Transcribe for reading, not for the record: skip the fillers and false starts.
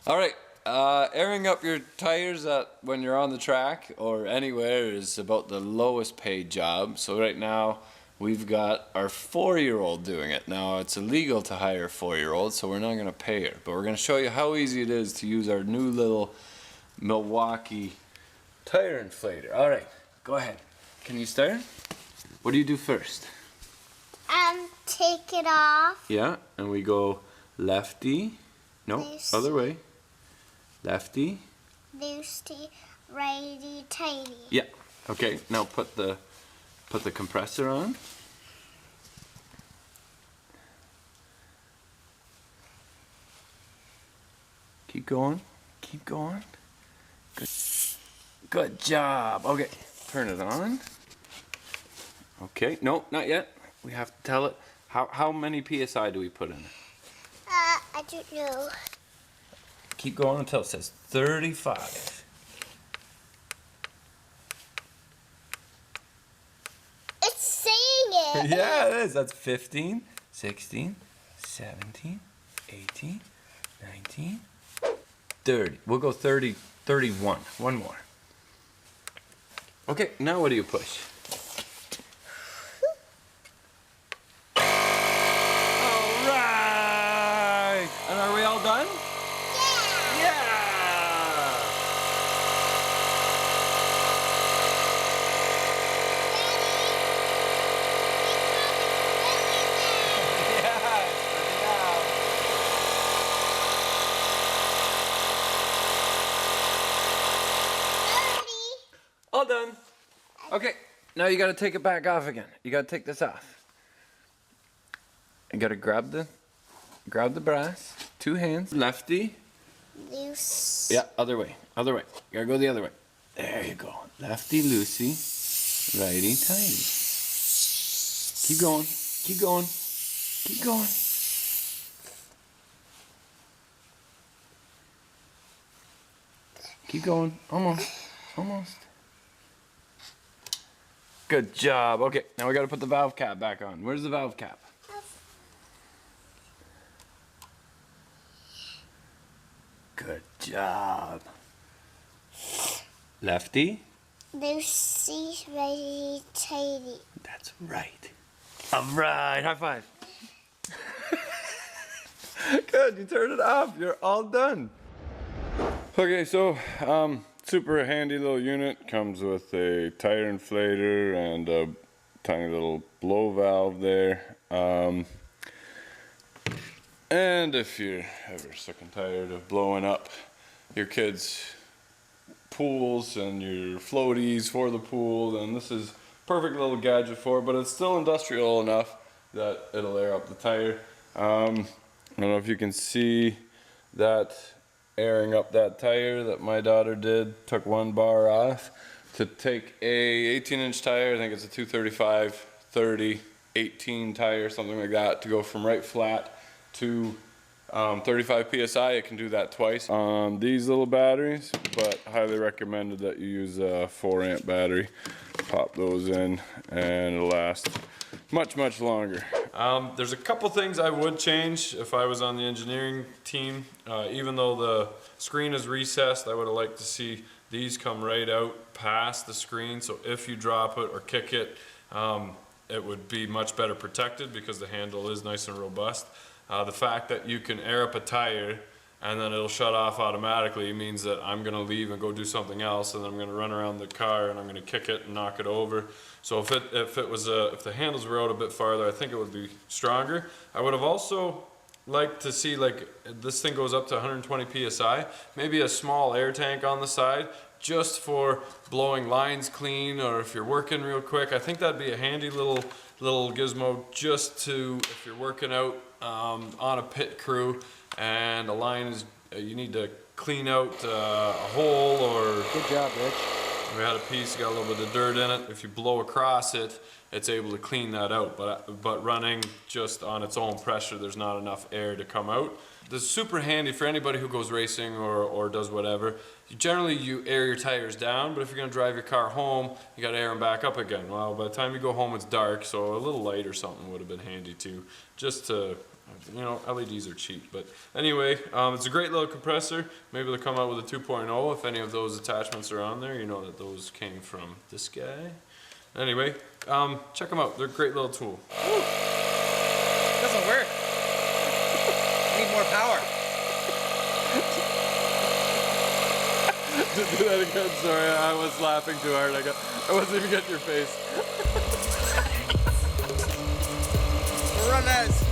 All right, airing up your tires when you're on the track or anywhere is about the lowest paid job. So right now we've got our 4-year-old doing it. Now it's illegal to hire a 4-year-old, so we're not going to pay her. But we're going to show you how easy it is to use our new little Milwaukee tire inflator. All right, go ahead. Can you start? What do you do first? Take it off. Yeah, and we go lefty. No, Loosey. other way. Lefty. Loosey, righty, tighty. Yeah. Okay. Now put the compressor on. Keep going. Keep going. Good. Good job. Okay. Turn it on. Okay. No, not yet. We have to tell it. How many PSI do we put in? I don't know. Keep going until it says 35. It's saying it. Yeah, it is. That's 15, 16, 17, 18, 19, 30. We'll go 30, 31. One more. Okay, now what do you push? All right. And are we all done? All done. Okay, now you gotta take it back off again. You gotta take this off. You gotta grab the brass, 2 hands, lefty. Loose. Yeah, other way, other way. You gotta go the other way. There you go. Lefty loosey, righty tighty. Keep going, keep going, keep going. Keep going, almost, almost. Good job. Okay, now we got to put the valve cap back on. Where's the valve cap? Good job. Lefty. Loosey, righty, tighty. That's right. All right, high five. Good, you turned it off. You're all done. Okay, so super handy little unit. Comes with a tire inflator and a tiny little blow valve there. And if you're ever sick and tired of blowing up your kids' pools and your floaties for the pool, then this is perfect little gadget for it, but it's still industrial enough that it'll air up the tire. I don't know if you can see that airing up that tire that my daughter did. Took 1 bar off to take a 18-inch tire. I think it's a 235, 30, 18 tire, something like that, to go from right flat to 35 PSI. It can do that twice on these little batteries, but highly recommended that you use a 4-amp battery. Pop those in and it'll last much, much longer. There's a couple things I would change if I was on the engineering team. Even though the screen is recessed, I would have liked to see these come right out past the screen, so if you drop it or kick it, it would be much better protected because the handle is nice and robust. The fact that you can air up a tire and then it'll shut off automatically means that I'm gonna leave and go do something else, and then I'm gonna run around the car and I'm gonna kick it and knock it over. So if the handles were out a bit farther, I think it would be stronger. I would have also liked to see, like, this thing goes up to 120 PSI, maybe a small air tank on the side, just for blowing lines clean, or if you're working real quick. I think that'd be a handy little gizmo, just to, if you're working out on a pit crew and a line is, you need to clean out a hole, or good job, Rich. we had a piece, got a little bit of dirt in it. If you blow across it it's able to clean that out. But running just on its own pressure, there's not enough air to come out. This is super handy for anybody who goes racing or does whatever. Generally, you air your tires down, but if you're gonna drive your car home, you gotta air them back up again. Well, by the time you go home, it's dark, so a little light or something would have been handy too, just to, you know, LEDs are cheap. But anyway, it's a great little compressor. Maybe they'll come out with a 2.0. If any of those attachments are on there, you know that those came from this guy. Anyway, check them out. They're a great little tool. Woo. Doesn't work. Need more power. Do that again. Sorry, I was laughing too hard. I wasn't even getting your face. Run that.